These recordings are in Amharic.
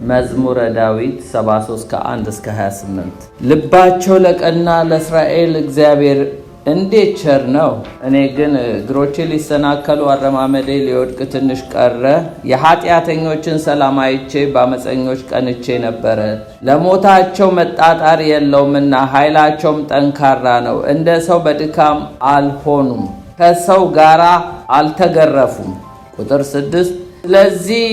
መዝሙረ ዳዊት 73 ከ1 እስከ 28 ልባቸው ለቀና ለእስራኤል እግዚአብሔር እንዴት ቸር ነው። እኔ ግን እግሮቼ ሊሰናከሉ አረማመዴ ሊወድቅ ትንሽ ቀረ። የኃጢአተኞችን ሰላም አይቼ በአመፀኞች ቀንቼ ነበረ። ለሞታቸው መጣጣር የለውምና ኃይላቸውም ጠንካራ ነው። እንደ ሰው በድካም አልሆኑም፣ ከሰው ጋር አልተገረፉም። ቁጥር 6 ስለዚህ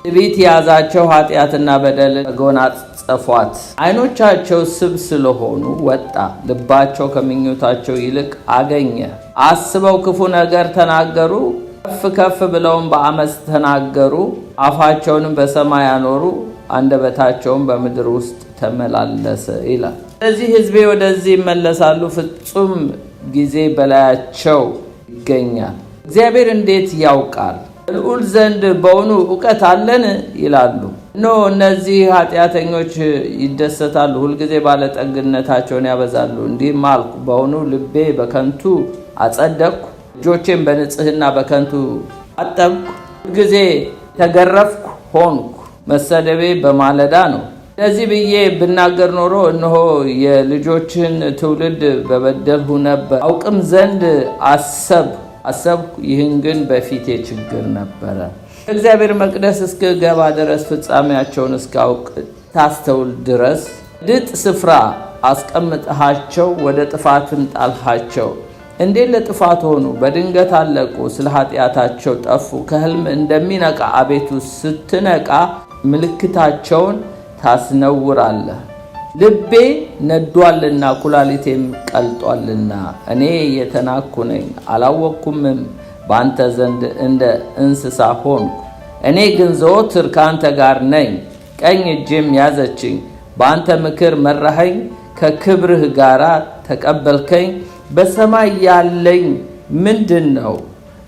ትዕቢት ያዛቸው ኃጢአትና በደል ተጎናጸፏት። ዓይኖቻቸው ስብ ስለሆኑ ወጣ፣ ልባቸው ከምኞታቸው ይልቅ አገኘ። አስበው ክፉ ነገር ተናገሩ፣ ከፍ ከፍ ብለውም በአመፅ ተናገሩ። አፋቸውንም በሰማይ አኖሩ፣ አንደበታቸውም በምድር ውስጥ ተመላለሰ ይላል። ስለዚህ ሕዝቤ ወደዚህ ይመለሳሉ፣ ፍጹም ጊዜ በላያቸው ይገኛል። እግዚአብሔር እንዴት ያውቃል? ልዑል ዘንድ በውኑ ዕውቀት አለን ይላሉ። እነዚህ ኃጢአተኞች ይደሰታሉ፣ ሁልጊዜ ባለጠግነታቸውን ያበዛሉ። እንዲህም አልኩ፣ በውኑ ልቤ በከንቱ አጸደቅኩ፣ እጆቼም በንጽህና በከንቱ አጠብኩ። ሁልጊዜ ተገረፍኩ ሆንኩ፣ መሰደቤ በማለዳ ነው። እንደዚህ ብዬ ብናገር ኖሮ እነሆ የልጆችን ትውልድ በበደልሁ ነበር። አውቅም ዘንድ አሰብኩ፣ ይህን ግን በፊቴ ችግር ነበረ። እግዚአብሔር መቅደስ እስክገባ ድረስ ፍጻሜያቸውን እስካውቅ ታስተውል ድረስ ድጥ ስፍራ አስቀምጥሃቸው፣ ወደ ጥፋትም ጣልሃቸው። እንዴት ለጥፋት ሆኑ! በድንገት አለቁ፣ ስለ ኃጢአታቸው ጠፉ። ከሕልም እንደሚነቃ አቤቱ ስትነቃ ምልክታቸውን ታስነውራለህ። ልቤ ነዷልና ኩላሊቴም ቀልጧልና፣ እኔ የተናኩ ነኝ አላወቅኩምም፣ በአንተ ዘንድ እንደ እንስሳ ሆንኩ። እኔ ግን ዘወትር ከአንተ ጋር ነኝ፣ ቀኝ እጄም ያዘችኝ። በአንተ ምክር መራኸኝ፣ ከክብርህ ጋር ተቀበልከኝ። በሰማይ ያለኝ ምንድን ነው?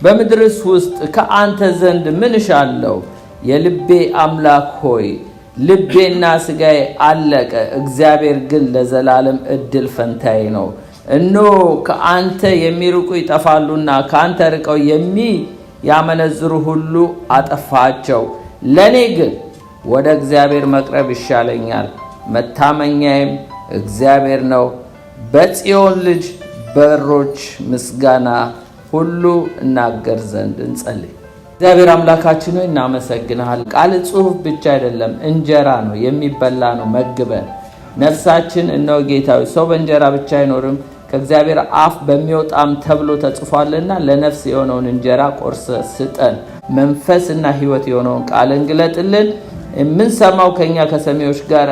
በምድርስ ውስጥ ከአንተ ዘንድ ምን እሻለሁ? የልቤ አምላክ ሆይ ልቤና ሥጋዬ አለቀ፣ እግዚአብሔር ግን ለዘላለም ዕድል ፈንታዬ ነው። እነሆ ከአንተ የሚርቁ ይጠፋሉና ከአንተ ርቀው የሚያመነዝሩ ሁሉ አጠፋቸው። ለእኔ ግን ወደ እግዚአብሔር መቅረብ ይሻለኛል፣ መታመኛዬም እግዚአብሔር ነው። በጽዮን ልጅ በሮች ምስጋና ሁሉ እናገር ዘንድ እንጸልይ። እግዚአብሔር አምላካችን ሆይ እናመሰግናለን። ቃል ጽሑፍ ብቻ አይደለም፣ እንጀራ ነው፣ የሚበላ ነው። መግበን ነፍሳችን እነሆ ጌታዊ ሰው በእንጀራ ብቻ አይኖርም ከእግዚአብሔር አፍ በሚወጣም ተብሎ ተጽፏልና፣ ለነፍስ የሆነውን እንጀራ ቆርሰ ስጠን። መንፈስና ሕይወት የሆነውን ቃል እንግለጥልን። የምንሰማው ከኛ ከሰሚዎች ጋር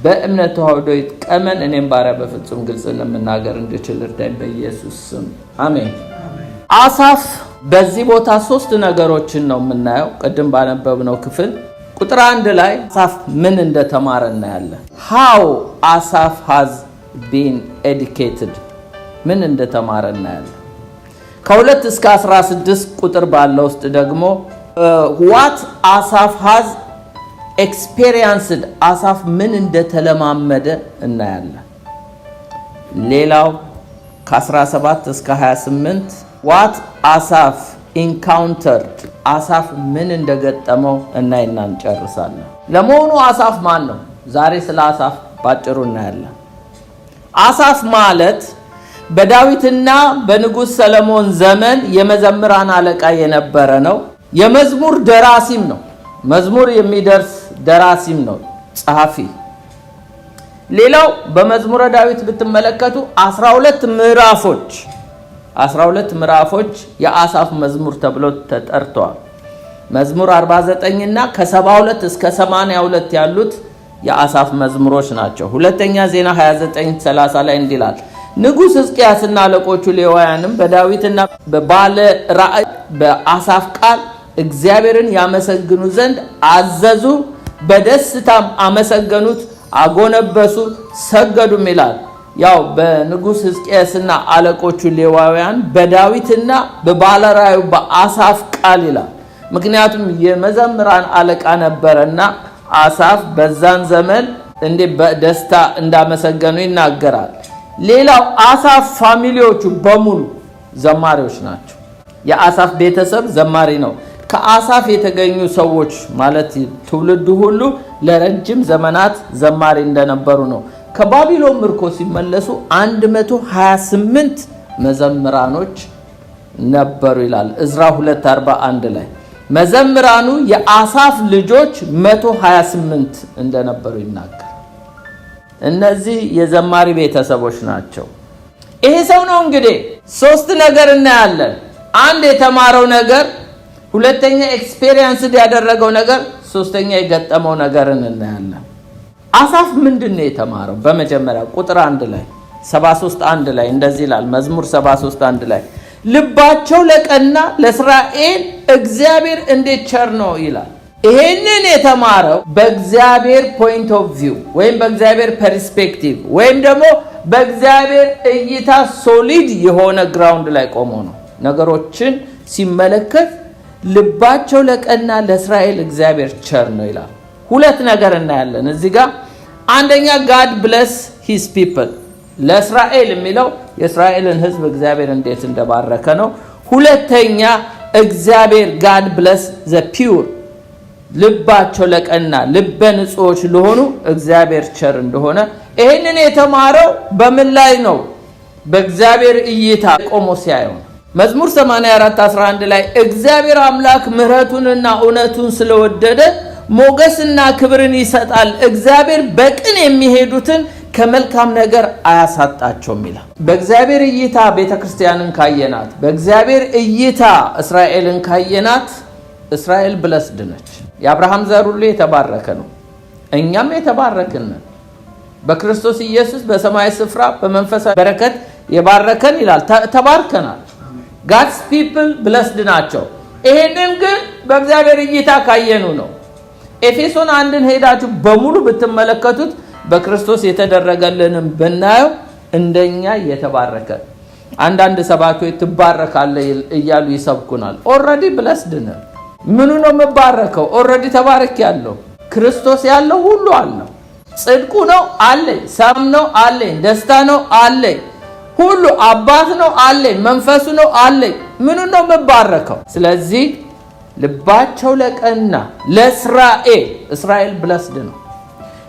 በእምነት ተዋህዶ ይጥቀመን። እኔም ባሪያ በፍጹም ግልጽ ለመናገር እንድችል እርዳኝ፣ በኢየሱስ ስም አሜን። አሳፍ በዚህ ቦታ 3 ነገሮችን ነው የምናየው። ቅድም ባነበብነው ክፍል ቁጥር 1 ላይ አሳፍ ምን እንደተማረ እናያለን። how አሳፍ has been educated ምን እንደተማረ እናያለን። ከ2 እስከ 16 ቁጥር ባለው ውስጥ ደግሞ what አሳፍ has experienced አሳፍ ምን እንደተለማመደ እናያለን። ሌላው ከ17 እስከ 28 what አሳፍ encountered አሳፍ ምን እንደገጠመው እናይና እንጨርሳለን። ለመሆኑ አሳፍ ማን ነው? ዛሬ ስለ አሳፍ ባጭሩ እናያለን። አሳፍ ማለት በዳዊትና በንጉሥ ሰለሞን ዘመን የመዘምራን አለቃ የነበረ ነው። የመዝሙር ደራሲም ነው። መዝሙር የሚደርስ ደራሲም ነው፣ ጸሐፊ። ሌላው በመዝሙረ ዳዊት ብትመለከቱ 12 ምዕራፎች የአሳፍ መዝሙር ተብሎ ተጠርተዋል። መዝሙር 49 እና ከ72 እስከ 82 ያሉት የአሳፍ መዝሙሮች ናቸው። ሁለተኛ ዜና 29:30 ላይ እንዲላል ንጉሥ ሕዝቅያስና አለቆቹ ሌዋውያንም በዳዊትና በባለ ራእይ በአሳፍ ቃል እግዚአብሔርን ያመሰግኑ ዘንድ አዘዙ፣ በደስታም አመሰገኑት፣ አጎነበሱ፣ ሰገዱም ይላል። ያው በንጉሥ ሕዝቅያስና አለቆቹ ሌዋውያን በዳዊትና በባለ ራእዩ በአሳፍ ቃል ይላል። ምክንያቱም የመዘምራን አለቃ ነበረና አሳፍ በዛን ዘመን እንደ በደስታ እንዳመሰገኑ ይናገራል። ሌላው አሳፍ ፋሚሊዎቹ በሙሉ ዘማሪዎች ናቸው። የአሳፍ ቤተሰብ ዘማሪ ነው። ከአሳፍ የተገኙ ሰዎች ማለት ትውልዱ ሁሉ ለረጅም ዘመናት ዘማሪ እንደነበሩ ነው። ከባቢሎን ምርኮ ሲመለሱ 128 መዘምራኖች ነበሩ ይላል ዕዝራ 2:41 ላይ። መዘምራኑ የአሳፍ ልጆች 128 እንደነበሩ ይናገራል። እነዚህ የዘማሪ ቤተሰቦች ናቸው። ይሄ ሰው ነው እንግዲህ 3 ነገር እናያለን። አንድ የተማረው ነገር፣ ሁለተኛ ኤክስፔሪየንስ ያደረገው ነገር፣ ሶስተኛ የገጠመው ነገርን እናያለን። አሳፍ ምንድነው የተማረው? በመጀመሪያ ቁጥር 1 ላይ 73:1 ላይ እንደዚህ ይላል። መዝሙር 73:1 ላይ ልባቸው ለቀና ለእስራኤል እግዚአብሔር እንዴት ቸር ነው ይላል። ይሄንን የተማረው በእግዚአብሔር ፖይንት ኦፍ ቪው ወይም በእግዚአብሔር ፐርስፔክቲቭ ወይም ደግሞ በእግዚአብሔር እይታ ሶሊድ የሆነ ግራውንድ ላይ ቆሞ ነው። ነገሮችን ሲመለከት ልባቸው ለቀና ለእስራኤል እግዚአብሔር ቸር ነው ይላል። 2 ነገር እናያለን እዚህ ጋር። አንደኛ God bless his people፣ ለእስራኤል የሚለው የእስራኤልን ሕዝብ እግዚአብሔር እንዴት እንደባረከ ነው። ሁለተኛ እግዚአብሔር God bless the pure፣ ልባቸው ለቀና ልበ ንጹሖች ለሆኑ እግዚአብሔር ቸር እንደሆነ። ይሄንን የተማረው በምን ላይ ነው? በእግዚአብሔር እይታ ቆሞ ሲያየው። መዝሙር 84:11 ላይ እግዚአብሔር አምላክ ምሕረቱንና እውነቱን ስለወደደ ሞገስና ክብርን ይሰጣል፣ እግዚአብሔር በቅን የሚሄዱትን ከመልካም ነገር አያሳጣቸውም ይላል። በእግዚአብሔር እይታ ቤተክርስቲያንን ካየናት፣ በእግዚአብሔር እይታ እስራኤልን ካየናት፣ እስራኤል ብለስድ ነች። የአብርሃም ዘር ሁሉ የተባረከ ነው። እኛም የተባረክን ነን። በክርስቶስ ኢየሱስ በሰማይ ስፍራ በመንፈሳዊ በረከት የባረከን ይላል። ተባርከናል። God's people blessed ናቸው። ይሄንን ግን በእግዚአብሔር እይታ ካየኑ ነው። ኤፌሶን 1ን ሄዳችሁ በሙሉ ብትመለከቱት በክርስቶስ የተደረገልንም ብናየው እንደኛ የተባረከ። አንዳንድ ሰባኪዎች ትባረካለህ እያሉ ይሰብኩናል። ኦሬዲ ብለስድ ነን። ምኑ ነው መባረከው? ኦሬዲ ተባረክ ያለው ክርስቶስ ያለው ሁሉ አለው። ጽድቁ ነው አለኝ፣ ሰላም ነው አለኝ፣ ደስታ ነው አለኝ፣ ሁሉ አባት ነው አለኝ፣ መንፈሱ ነው አለኝ። ምኑ ነው መባረከው? ስለዚህ ልባቸው ለቀና ለእስራኤል፣ እስራኤል ብለስድ ነው።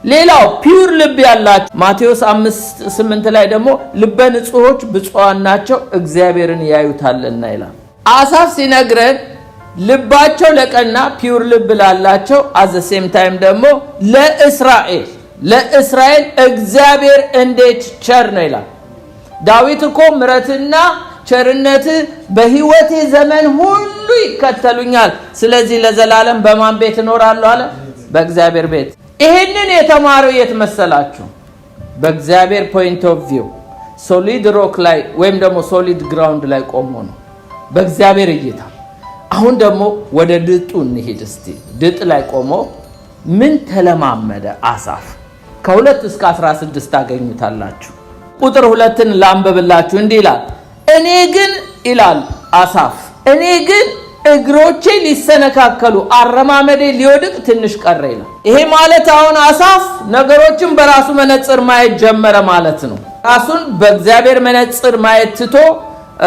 ሌላው ፒውር ልብ ያላቸው ማቴዎስ 5:8 ላይ ደግሞ ልበ ንጹሖች ብፁዓን ናቸው እግዚአብሔርን ያዩታልና ይላል። አሳፍ ሲነግረን ልባቸው ለቀና ፒውር ልብ ላላቸው አዘ ሴም ታይም ደግሞ ለእስራኤል እግዚአብሔር እንዴት ቸር ነው ይላል። ዳዊት እኮ ምሕረትና ቸርነት በሕይወቴ ዘመን ሁሉ ይከተሉኛል፣ ስለዚህ ለዘላለም በማን ቤት እኖራለሁ አለ? በእግዚአብሔር ቤት። ይሄንን የተማረው የት መሰላችሁ? በእግዚአብሔር ፖይንት ኦፍ ቪው ሶሊድ ሮክ ላይ ወይም ደግሞ ሶሊድ ግራውንድ ላይ ቆሞ ነው፣ በእግዚአብሔር እይታ። አሁን ደግሞ ወደ ድጡ እንሂድ እስቲ። ድጥ ላይ ቆሞ ምን ተለማመደ አሳፍ? ከ2 እስከ 16 ታገኙታላችሁ። ቁጥር 2ን ላንብብላችሁ። እንዲህ ይላል፣ እኔ ግን ይላል አሳፍ፣ እኔ ግን እግሮቼ ሊሰነካከሉ አረማመዴ ሊወድቅ ትንሽ ቀረ ይላል። ይሄ ማለት አሁን አሳፍ ነገሮችን በራሱ መነጽር ማየት ጀመረ ማለት ነው። ራሱን በእግዚአብሔር መነጽር ማየት ትቶ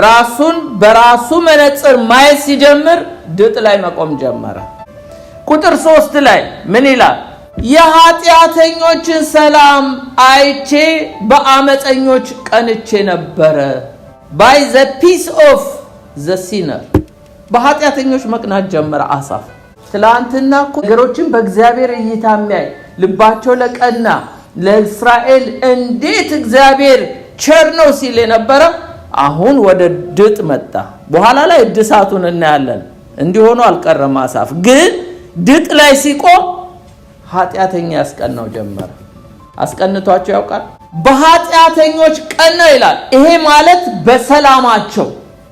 ራሱን በራሱ መነጽር ማየት ሲጀምር ድጥ ላይ መቆም ጀመረ። ቁጥር 3 ላይ ምን ይላል? የኃጢአተኞችን ሰላም አይቼ በአመፀኞች ቀንቼ ነበረ። by the peace of the sinner፣ በኃጢአተኞች መቅናት ጀመረ አሳፍ። ትላንትና እኮ ነገሮችን በእግዚአብሔር እይታ የሚያይ ልባቸው ለቀና ለእስራኤል እንዴት እግዚአብሔር ቸር ነው ሲል የነበረ አሁን ወደ ድጥ መጣ። በኋላ ላይ እድሳቱን እናያለን። እንዲሆኑ አልቀረም። አሳፍ ግን ድጥ ላይ ሲቆም ኃጢአተኛ ያስቀናው ጀመረ። አስቀንቷቸው ያውቃል? በኃጢአተኞች ቀና ይላል። ይሄ ማለት በሰላማቸው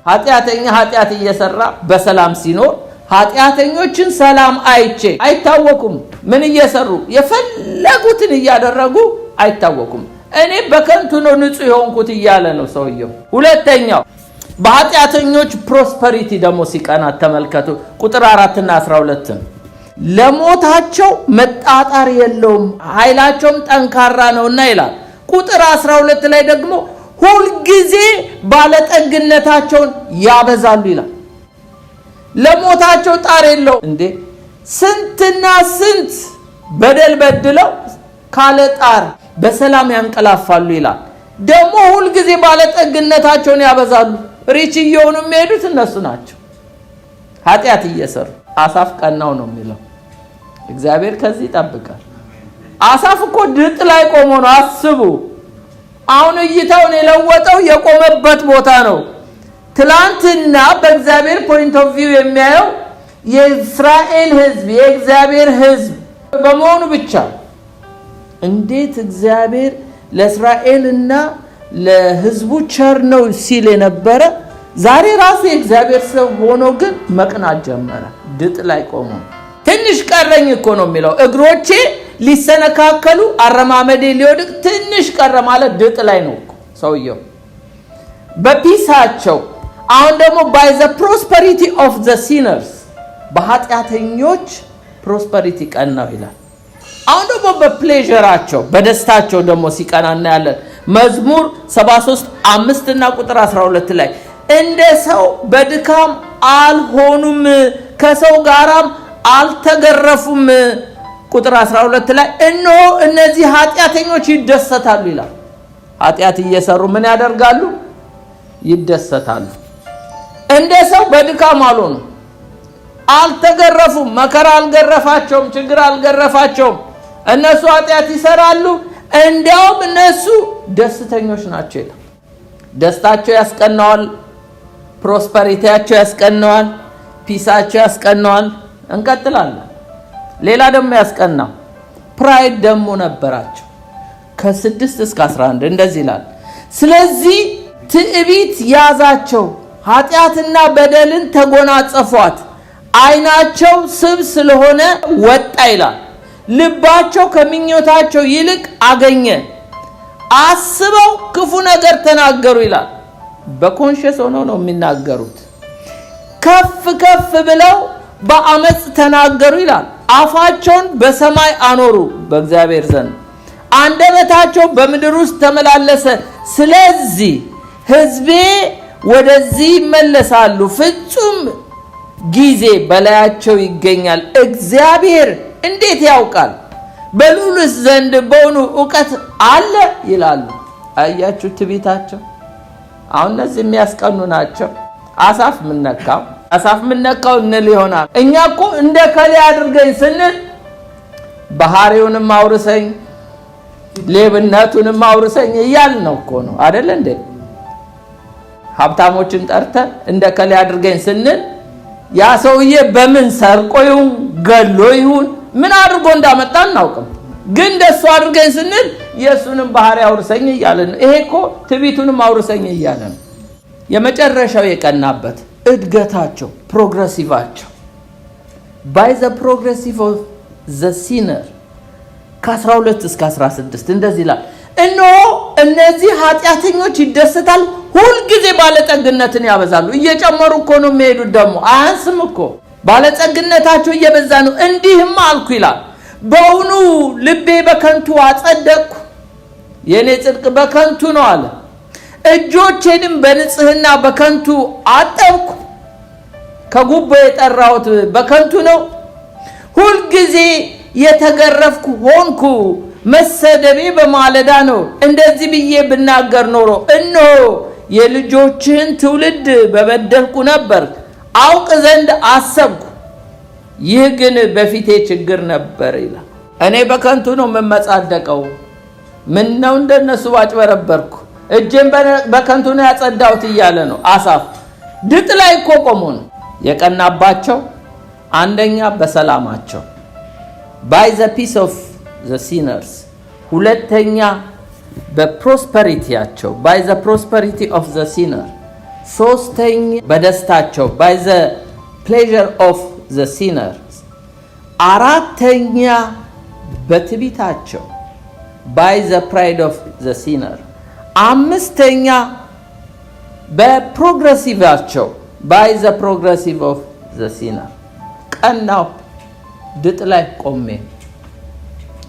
ኃጢአተኛ ኃጢአት እየሰራ በሰላም ሲኖር ኃጢአተኞችን ሰላም አይቼ አይታወቁም። ምን እየሰሩ የፈለጉትን እያደረጉ አይታወቁም። እኔ በከንቱ ነው ንጹህ የሆንኩት እያለ ነው ሰውየው። ሁለተኛው በኃጢአተኞች ፕሮስፐሪቲ ደግሞ ሲቀና ተመልከቱ። ቁጥር 4 እና 12 ለሞታቸው መጣጣር የለውም ኃይላቸውም ጠንካራ ነውና ይላል። ቁጥር 12 ላይ ደግሞ ሁል ጊዜ ባለጠግነታቸውን ያበዛሉ ይላል። ለሞታቸው ጣር የለው እንዴ ስንትና ስንት በደል በድለው ካለ ጣር በሰላም ያንቀላፋሉ ይላል። ደግሞ ሁሉ ጊዜ ባለጠግነታቸውን ያበዛሉ። ሪች እየሆኑ የሚሄዱት እነሱ ናቸው ኃጢአት እየሰሩ። አሳፍ ቀናው ነው የሚለው። እግዚአብሔር ከዚህ ይጠብቃል። አሳፍ እኮ ድጥ ላይ ቆሞ ነው። አስቡ። አሁን እይታውን የለወጠው የቆመበት ቦታ ነው። ትላንትና በእግዚአብሔር ፖይንት ኦፍ ቪው የሚያየው የእስራኤል ሕዝብ የእግዚአብሔር ሕዝብ በመሆኑ ብቻ እንዴት እግዚአብሔር ለእስራኤልና ለሕዝቡ ቸር ነው ሲል የነበረ ዛሬ ራሱ የእግዚአብሔር ሰው ሆኖ ግን መቅናት ጀመረ። ድጥ ላይ ቆሞ ትንሽ ቀረኝ እኮ ነው የሚለው። እግሮቼ ሊሰነካከሉ አረማመዴ ሊወድቅ ትንሽ ቀረ ማለት ድጥ ላይ ነው እኮ ሰውየው በፒሳቸው። አሁን ደግሞ by the prosperity of the sinners በኃጢአተኞች ፕሮስፐሪቲ ቀናው ይላል። አሁን ደግሞ በፕሌዠራቸው በደስታቸው ደግሞ ሲቀና እናያለን። መዝሙር 73 5 ቁጥር 12 ላይ እንደ ሰው በድካም አልሆኑም ከሰው ጋራም አልተገረፉም። ቁጥር 12 ላይ እነሆ እነዚህ ኃጢአተኞች ይደሰታሉ ይላል። ኃጢአት እየሰሩ ምን ያደርጋሉ? ይደሰታሉ። እንደ ሰው በድካም አልሆኑ አልተገረፉም። መከራ አልገረፋቸውም፣ ችግር አልገረፋቸውም። እነሱ ኃጢአት ይሰራሉ፣ እንዲያውም እነሱ ደስተኞች ናቸው ይላል። ደስታቸው ያስቀናዋል፣ ፕሮስፐሪቲያቸው ያስቀናዋል፣ ፒሳቸው ያስቀናዋል። እንቀጥላለን። ሌላ ደግሞ ያስቀናው ፕራይድ ደግሞ ነበራቸው። ከ6 እስከ 11 እንደዚህ ይላል። ስለዚህ ትዕቢት ያዛቸው፣ ኃጢአትና በደልን ተጎናጸፏት፣ ዓይናቸው ስብ ስለሆነ ወጣ ይላል። ልባቸው ከምኞታቸው ይልቅ አገኘ፣ አስበው ክፉ ነገር ተናገሩ ይላል። በኮንሽስ ሆነው ነው የሚናገሩት። ከፍ ከፍ ብለው በአመጽ ተናገሩ ይላል። አፋቸውን በሰማይ አኖሩ በእግዚአብሔር ዘንድ፣ አንደበታቸው በምድር ውስጥ ተመላለሰ። ስለዚህ ሕዝቤ ወደዚህ ይመለሳሉ፣ ፍጹም ጊዜ በላያቸው ይገኛል። እግዚአብሔር እንዴት ያውቃል? በልዑልስ ዘንድ በውኑ ዕውቀት አለ ይላሉ። አያችሁ ትዕቢታቸው። አሁን እነዚህ የሚያስቀኑ ናቸው። አሳፍ ምን ነካው እንል ይሆናል። እኛ እኮ እንደ ከሌ አድርገኝ ስንል ባህሪውንም አውርሰኝ ሌብነቱንም አውርሰኝ እያል ነው እኮ ነው አይደል እንዴ? ሀብታሞችን ጠርተን እንደ ከሌ አድርገኝ ስንል ያ ሰውዬ በምን ሰርቆ ይሁን ገሎ ይሁን ምን አድርጎ እንዳመጣ እናውቅም። ግን እንደሱ አድርገኝ ስንል የሱንም ባህሪ አውርሰኝ እያለ ነው። ይሄ እኮ ትዕቢቱንም አውርሰኝ እያለ ነው። የመጨረሻው የቀናበት እድገታቸው ፕሮግሬሲቫቸው by the progressive of the sinner ከ12 እስከ 16 እንደዚህ ይላል። እነሆ እነዚህ ኃጢአተኞች ይደሰታሉ፣ ሁልጊዜ ባለጠግነትን ያበዛሉ። እየጨመሩ እኮ ነው የሚሄዱት። ደግሞ አያንስም እኮ ባለጠግነታቸው እየበዛ ነው። እንዲህም አልኩ ይላል፣ በእውኑ ልቤ በከንቱ አጸደቅኩ፣ የኔ ጽድቅ በከንቱ ነው አለ። እጆቼንም በንጽህና በከንቱ አጠብኩ፣ ከጉቦ የጠራሁት በከንቱ ነው። ሁልጊዜ የተገረፍኩ ሆንኩ፣ መሰደቤ በማለዳ ነው። እንደዚህ ብዬ ብናገር ኖሮ እነሆ የልጆችህን ትውልድ በበደልኩ ነበር፣ አውቅ ዘንድ አሰብኩ፣ ይህ ግን በፊቴ ችግር ነበር ይላል። እኔ በከንቱ ነው የምመጻደቀው። ምን ነው እንደነሱ ባጭበረበርኩ፣ እጄን በከንቱ ነው ያጸዳሁት እያለ ነው አሳፍ። ድጥ ላይ እኮ ቆሞ ነው የቀናባቸው። አንደኛ በሰላማቸው by the peace of the sinners፣ ሁለተኛ በፕሮስፐሪቲያቸው by the prosperity of the sinner፣ ሶስተኛ በደስታቸው by the pleasure of the sinners፣ አራተኛ በትዕቢታቸው by the pride of the sinner፣ አምስተኛ በፕሮግሬሲቫቸው by the progressive of the sinner። ቀናው ድጥ ላይ ቆሜ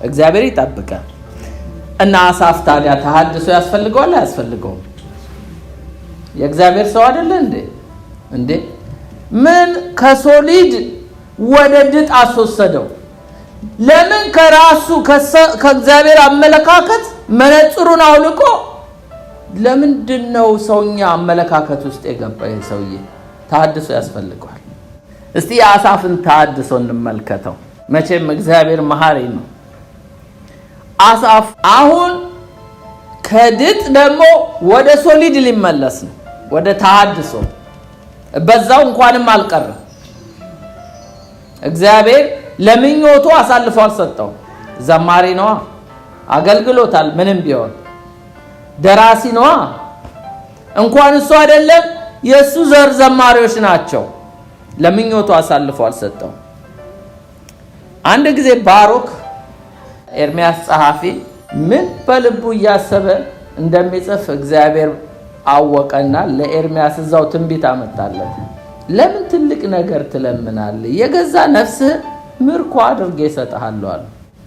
እግዚአብሔር ይጠብቃል። እና አሳፍ ታዲያ ተሐድሶ ያስፈልገዋል አያስፈልገውም? የእግዚአብሔር ሰው አይደለ እንዴ? ምን ከሶሊድ ወደ ድጥ አስወሰደው? ለምን ከራሱ ከእግዚአብሔር አመለካከት መነጽሩን አውልቆ ለምንድነው ሰውኛ አመለካከት ውስጥ የገባው? ሰውዬ ታድሶ ያስፈልገዋል። እስቲ የአሳፍን ታድሶ እንመልከተው። መቼም እግዚአብሔር መሐሪ ነው። አሳፍ አሁን ከድጥ ደግሞ ወደ ሶሊድ ሊመለስ ነው፣ ወደ ታድሶ። በዛው እንኳንም አልቀረም። እግዚአብሔር ለምኞቱ አሳልፎ አልሰጠው። ዘማሪ ነዋ፣ አገልግሎታል። ምንም ቢሆን ደራሲ ነዋ። እንኳን እሱ አይደለም የሱ ዘር ዘማሪዎች ናቸው። ለምኞቱ አሳልፎ አልሰጠው። አንድ ጊዜ ባሮክ ኤርሚያስ ጸሐፊ ምን በልቡ ያሰበ እንደሚጽፍ እግዚአብሔር አወቀና ለኤርሚያስ እዛው ትንቢት አመጣለት። ለምን ትልቅ ነገር ትለምናለህ? የገዛ ነፍስህ ምርኮ አድርጌ እሰጥሃለሁ አለ።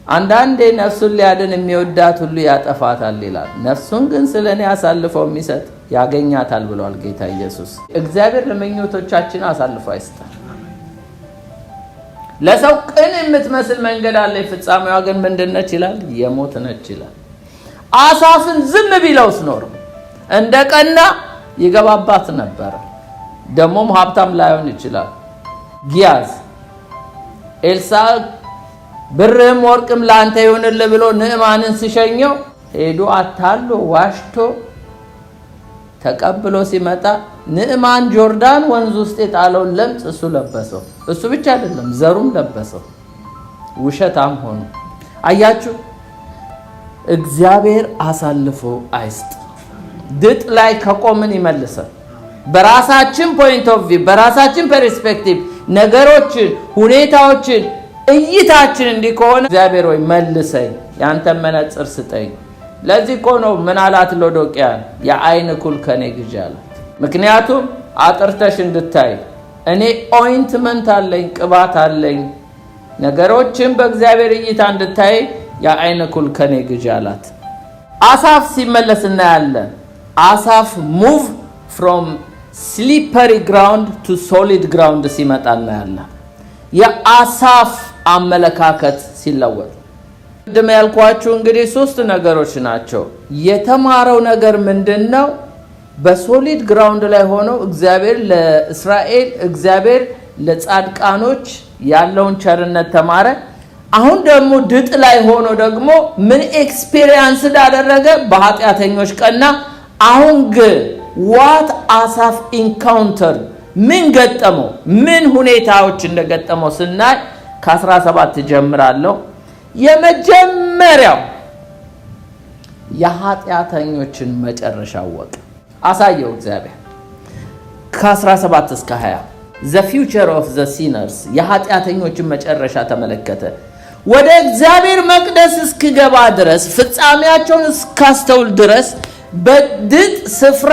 አንዳንዴ ነፍሱን ሊያድን የሚወዳት ሁሉ ያጠፋታል ይላል። ነፍሱን ግን ስለኔ አሳልፈው የሚሰጥ ያገኛታል ብሏል ጌታ ኢየሱስ። እግዚአብሔር ለምኞቶቻችን አሳልፎ አይሰጣል። ለሰው ቅን የምትመስል መንገድ አለ፣ ፍጻሜዋ ግን ምንድነች ይላል? የሞት ነች ይላል። አሳፍን ዝም ቢለውስ ኖሮ እንደቀና ይገባባት ነበር። ደሞም ሀብታም ላይሆን ይችላል። ጊያዝ ኤልሳ ብርህም ወርቅም ላንተ ይሁንልህ ብሎ ንዕማንን ሲሸኘው ሄዶ አታሎ ዋሽቶ ተቀብሎ ሲመጣ ንዕማን ጆርዳን ወንዝ ውስጥ የጣለውን ለምጽ እሱ ለበሰው። እሱ ብቻ አይደለም ዘሩም ለበሰው። ውሸታም ሆኖ አያችሁ። እግዚአብሔር አሳልፎ አይስጥ። ድጥ ላይ ከቆምን ይመልሳል። በራሳችን ፖይንት ኦፍ ቪው በራሳችን ፐርስፔክቲቭ ነገሮችን ሁኔታዎችን እይታችን እንዲሆነ እግዚአብሔር ወይ መልሰኝ፣ ያንተ መነጽር ስጠኝ። ለዚህ እኮ ነው ምን አላት ሎዶቅያን? የአይን ኩል ከኔ ግዢ አላት። ምክንያቱም አጥርተሽ እንድታይ እኔ ኦይንትመንት አለኝ፣ ቅባት አለኝ። ነገሮችን በእግዚአብሔር እይታ እንድታይ የአይን ኩል ከኔ ግዢ አላት። አሳፍ ሲመለስ እናያለን። አሳፍ ሙቭ ፍሮም ስሊፐሪ ግራውንድ ቱ ሶሊድ ግራውንድ ሲመጣ እናያለን። የአሳፍ አመለካከት ሲለወጥ ቅድም ያልኳችሁ እንግዲህ 3 ነገሮች ናቸው። የተማረው ነገር ምንድነው? በሶሊድ ግራውንድ ላይ ሆኖ እግዚአብሔር ለእስራኤል እግዚአብሔር ለጻድቃኖች ያለውን ቸርነት ተማረ። አሁን ደግሞ ድጥ ላይ ሆኖ ደግሞ ምን ኤክስፒሪየንስ እንዳደረገ በኃጢአተኞች ቀና። አሁን ግን what አሳፍ ኢንካውንተር ምን ገጠመው? ምን ሁኔታዎች እንደገጠመው ስናይ ከ17 ጀምራለሁ። የመጀመሪያው የኃጢአተኞችን መጨረሻ ወቅ አሳየው እግዚአብሔር። ከ17 እስከ 20 the future of the sinners የኃጢአተኞችን መጨረሻ ተመለከተ። ወደ እግዚአብሔር መቅደስ እስኪገባ ድረስ ፍጻሜያቸውን እስካስተውል ድረስ በድጥ ስፍራ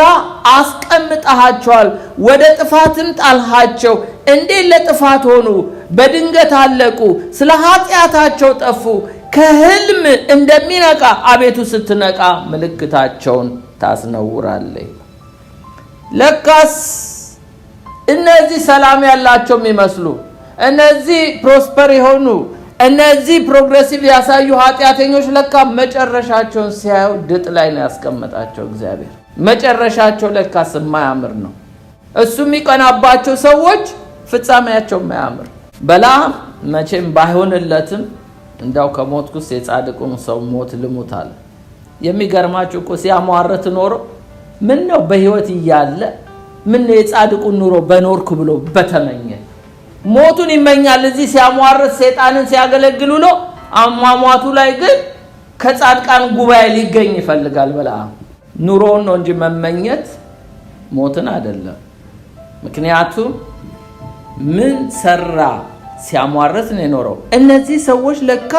አስቀምጣቸዋል፣ ወደ ጥፋትም ጣልሃቸው። እንዴት ለጥፋት ሆኑ? በድንገት አለቁ፣ ስለ ኃጢአታቸው ጠፉ። ከህልም እንደሚነቃ አቤቱ ስትነቃ ምልክታቸውን ታስነውራለህ። ለካስ እነዚህ ሰላም ያላቸው የሚመስሉ እነዚህ ፕሮስፐር የሆኑ እነዚህ ፕሮግሬሲቭ ያሳዩ ኃጢአተኞች ለካ መጨረሻቸውን ሲያዩ ድጥ ላይ ነው ያስቀመጣቸው እግዚአብሔር። መጨረሻቸው ለካስ የማያምር ነው። እሱ የሚቀናባቸው ሰዎች ፍጻሜያቸው የማያምር። በለዓም መቼም ባይሆንለትም እንዳው ከሞትኩስ የጻድቁን ሰው ሞት ልሙት አለ። የሚገርማችሁ እኮ ሲያሟርት ኖሮ ምን ነው በህይወት እያለ ምን ነው የጻድቁን ኑሮ በኖርኩ ብሎ በተመኘ ሞቱን ይመኛል። እዚህ ሲያሟርት ሰይጣንን ሲያገለግል ውሎ አሟሟቱ ላይ ግን ከጻድቃን ጉባኤ ሊገኝ ይፈልጋል። በለዓም ኑሮውን ነው እንጂ መመኘት ሞትን አይደለም። ምክንያቱም ምን ሰራ? ሲያሟርት ነው የኖረው። እነዚህ ሰዎች ለካ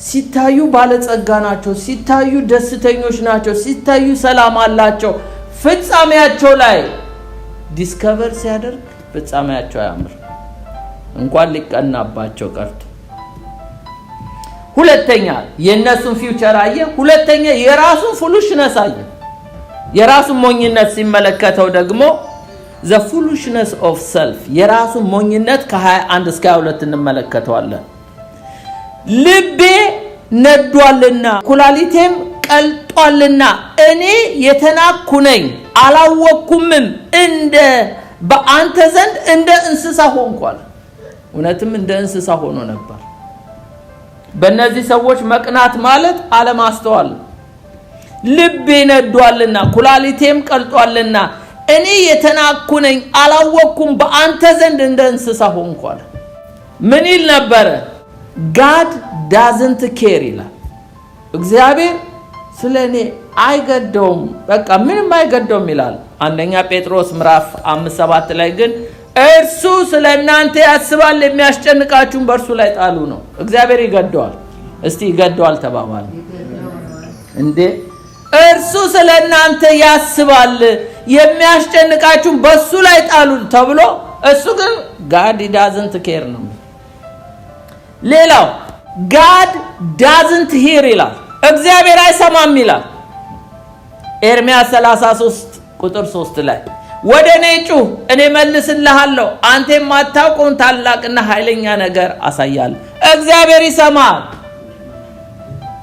ሲታዩ ባለጸጋ ናቸው፣ ሲታዩ ደስተኞች ናቸው፣ ሲታዩ ሰላም አላቸው። ፍጻሜያቸው ላይ ዲስከቨር ሲያደርግ ፍጻሜያቸው አያምር፣ እንኳን ሊቀናባቸው ቀርቶ። ሁለተኛ የነሱን ፊውቸር አየ። ሁለተኛ የራሱን ፉሉሽነስ አየ። የራሱን ሞኝነት ሲመለከተው ደግሞ the foolishness of self የራሱ ሞኝነት ከ21 እስከ 22 እንመለከተዋለን። ልቤ ነዷልና ኩላሊቴም ቀልጧልና እኔ የተናኩ ነኝ አላወቅኩምም እንደ በአንተ ዘንድ እንደ እንስሳ ሆንኳል። እውነትም እንደ እንስሳ ሆኖ ነበር። በእነዚህ ሰዎች መቅናት ማለት አለማስተዋል። ልቤ ነዷልና ኩላሊቴም ቀልጧልና እኔ የተናኩ ነኝ አላወቅኩም በአንተ ዘንድ እንደ እንስሳ ሆንኳል። ምን ይል ነበር? God doesn't care ይላል። እግዚአብሔር ስለኔ አይገደውም፣ በቃ ምንም አይገደውም ይላል። አንደኛ ጴጥሮስ ምዕራፍ 5:7 ላይ ግን እርሱ ስለናንተ ያስባል የሚያስጨንቃችሁን በእርሱ ላይ ጣሉ ነው። እግዚአብሔር ይገደዋል። እስቲ ይገደዋል ተባባል እንዴ? እርሱ ስለናንተ ያስባል የሚያስጨንቃችሁን በእሱ ላይ ጣሉ ተብሎ እሱ ግን God doesn't care ነው። ሌላው God doesn't hear ይላል። እግዚአብሔር አይሰማም ይላል። ኤርምያስ 33:3 ላይ ወደኔ ጩህ እኔ መልስልሃለሁ አንተ የማታውቀውን ታላቅና ኃይለኛ ነገር አሳያለሁ። እግዚአብሔር ይሰማል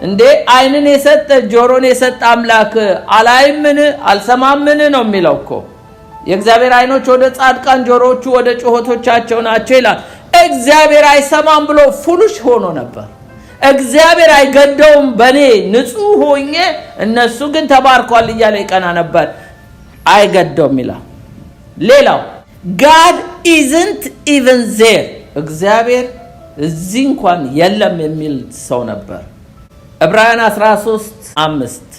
እንዴ? አይንን የሰጠ ጆሮን የሰጠ አምላክ አላይምን አልሰማምን ነው የሚለው እኮ። የእግዚአብሔር አይኖች ወደ ጻድቃን ጆሮቹ ወደ ጩኸቶቻቸው ናቸው ይላል። እግዚአብሔር አይሰማም ብሎ ፉሉሽ ሆኖ ነበር። እግዚአብሔር አይገደውም በኔ ንጹህ ሆኜ እነሱ ግን ተባርኳል እያለ ይቀና ነበር። አይገደውም ይላል። ሌላው God isn't even there እግዚአብሔር እዚህ እንኳን የለም የሚል ሰው ነበር። ዕብራውያን 13:5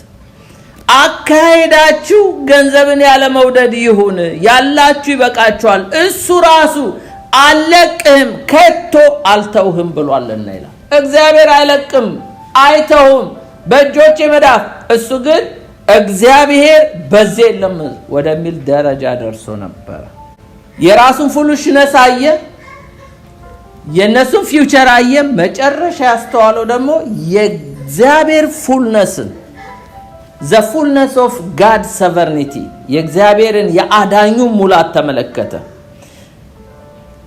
አካሄዳችሁ ገንዘብን ያለ መውደድ ይሁን ያላችሁ ይበቃችኋል እሱ ራሱ አለቅህም ከቶ አልተውህም ብሏልና ይላል። እግዚአብሔር አይለቅም አይተውም በእጆቼ መዳፍ። እሱ ግን እግዚአብሔር በዚህ የለም ወደሚል ደረጃ ደርሶ ነበር። የራሱን ፉሉሽነስ አየ፣ የነሱን ፊውቸር አየ። መጨረሻ ያስተዋለው ደግሞ የእግዚአብሔር ፉልነስን the fullness of God's sovereignty የእግዚአብሔርን የአዳኙ ሙላት ተመለከተ።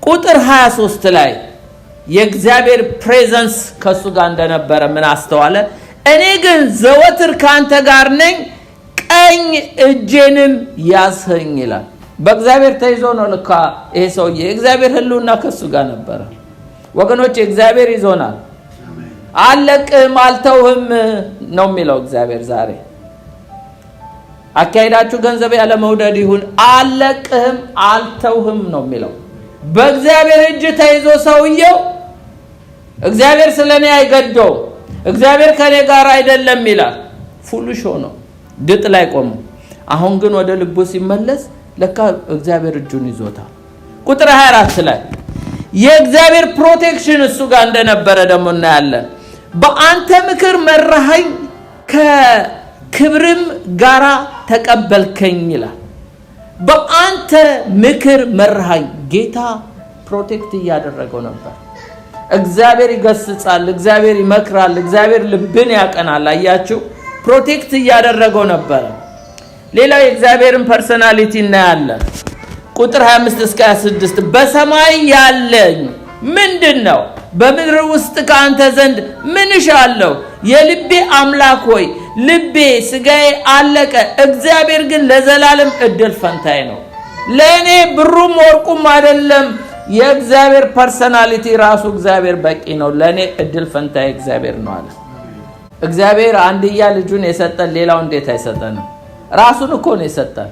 ቁጥር 23 ላይ የእግዚአብሔር ፕሬዘንስ ከሱ ጋር እንደነበረ ምን አስተዋለ? እኔ ግን ዘወትር ካንተ ጋር ነኝ ቀኝ እጄንም ያዝኸኝ ይላል። በእግዚአብሔር ተይዞ ነው ለካ ይሄ ሰውዬ። እግዚአብሔር ህልውና ከሱ ጋር ነበር። ወገኖች እግዚአብሔር ይዞናል። አለቅህም አልተውህም ነው የሚለው እግዚአብሔር ዛሬ። አካሄዳችሁ ገንዘብ ያለ መውደድ ይሁን አለቅህም አልተውህም ነው የሚለው። በእግዚአብሔር እጅ ተይዞ ሰውየው እግዚአብሔር ስለኔ አይገደው እግዚአብሔር ከኔ ጋር አይደለም ይላል። ፉሉሽ ሆኖ ድጥ ላይ ቆሞ አሁን ግን ወደ ልቡ ሲመለስ ለካ እግዚአብሔር እጁን ይዞታል። ቁጥር 24 ላይ የእግዚአብሔር ፕሮቴክሽን እሱ ጋር እንደነበረ ደግሞ እናያለን። በአንተ ምክር መራኸኝ ከክብርም ጋራ ተቀበልከኝ ይላል። በአንተ ምክር መራኸኝ። ጌታ ፕሮቴክት እያደረገው ነበር። እግዚአብሔር ይገስጻል፣ እግዚአብሔር ይመክራል፣ እግዚአብሔር ልብን ያቀናል። አያችሁ ፕሮቴክት እያደረገው ነበር። ሌላው የእግዚአብሔርን ፐርሰናሊቲ እናያለን። ቁጥር 25 እስከ 26 በሰማይ ያለኝ ምንድነው? በምድር ውስጥ ካንተ ዘንድ ምን እሻለሁ? የልቤ አምላክ ሆይ ልቤ ስጋዬ አለቀ። እግዚአብሔር ግን ለዘላለም እድል ፈንታዬ ነው። ለኔ ብሩም ወርቁም አይደለም። የእግዚአብሔር ፐርሰናሊቲ ራሱ እግዚአብሔር በቂ ነው። ለኔ እድል ፈንታዬ እግዚአብሔር ነው አለ። እግዚአብሔር አንድያ ልጁን የሰጠን ሌላው እንዴት አይሰጠንም? ራሱን እኮ ነው የሰጠን።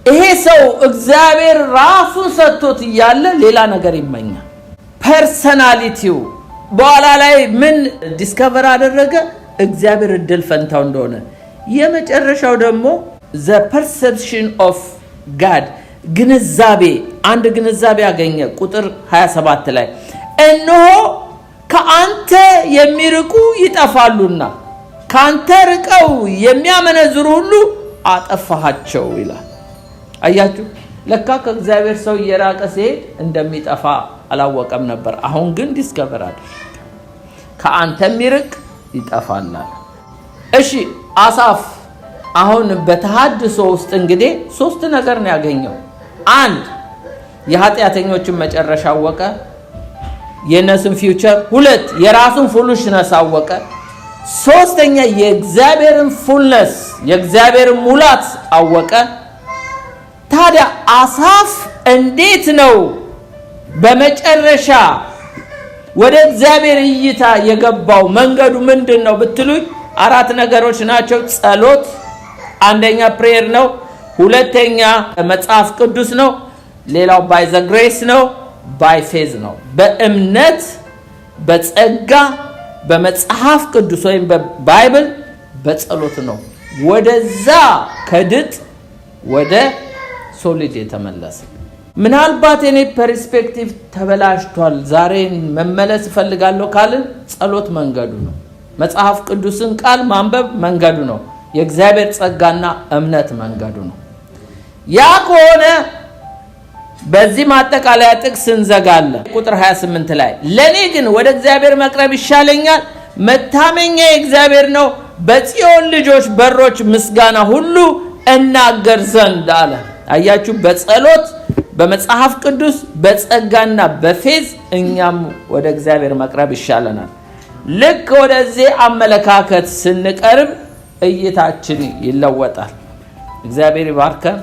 ይሄ ሰው እግዚአብሔር ራሱን ሰጥቶት እያለ ሌላ ነገር ይመኛል። ፐርሰናሊቲው በኋላ ላይ ምን ዲስከቨር አደረገ? እግዚአብሔር እድል ፈንታው እንደሆነ። የመጨረሻው ደግሞ the perception of God ግንዛቤ፣ አንድ ግንዛቤ ያገኘ። ቁጥር 27 ላይ እነሆ ከአንተ የሚርቁ ይጠፋሉና ካንተ ርቀው የሚያመነዝሩ ሁሉ አጠፋሃቸው ይላል። አያችሁ ለካ ከእግዚአብሔር ሰው እየራቀ ሲሄድ እንደሚጠፋ አላወቀም ነበር። አሁን ግን ዲስከቨር አደረገ። ከአንተ የሚርቅ ይጠፋል። እሺ አሳፍ አሁን በተሐድሶ ውስጥ እንግዲህ ሶስት ነገር ነው ያገኘው። አንድ የኃጢአተኞችን መጨረሻ አወቀ፣ የነሱን ፊውቸር። ሁለት የራሱን ፉልሽነስ አወቀ። ሶስተኛ የእግዚአብሔርን ፉልነስ የእግዚአብሔርን ሙላት አወቀ። ታዲያ አሳፍ እንዴት ነው በመጨረሻ ወደ እግዚአብሔር እይታ የገባው? መንገዱ ምንድነው ብትሉኝ አራት ነገሮች ናቸው። ጸሎት አንደኛ ፕሬየር ነው፣ ሁለተኛ መጽሐፍ ቅዱስ ነው፣ ሌላው ባይ ዘ ግሬስ ነው፣ ባይ ፌዝ ነው። በእምነት በጸጋ በመጽሐፍ ቅዱስ ወይም በባይብል በጸሎት ነው ወደዛ ከድጥ ወደ ሶሊድ የተመለሰ። ምናልባት እኔ ፐርስፔክቲቭ ተበላሽቷል ዛሬ መመለስ እፈልጋለሁ ካልን ጸሎት መንገዱ ነው። መጽሐፍ ቅዱስን ቃል ማንበብ መንገዱ ነው። የእግዚአብሔር ጸጋና እምነት መንገዱ ነው። ያ ከሆነ በዚህ ማጠቃለያ ጥቅስ እንዘጋለን። ቁጥር 28 ላይ ለኔ ግን ወደ እግዚአብሔር መቅረብ ይሻለኛል፣ መታመኛ እግዚአብሔር ነው፣ በጽዮን ልጆች በሮች ምስጋና ሁሉ እናገር ዘንድ አለ። አያችሁ፣ በጸሎት በመጽሐፍ ቅዱስ በጸጋና በፌዝ እኛም ወደ እግዚአብሔር መቅረብ ይሻለናል። ልክ ወደዚህ አመለካከት ስንቀርብ እይታችን ይለወጣል። እግዚአብሔር ይባርከን።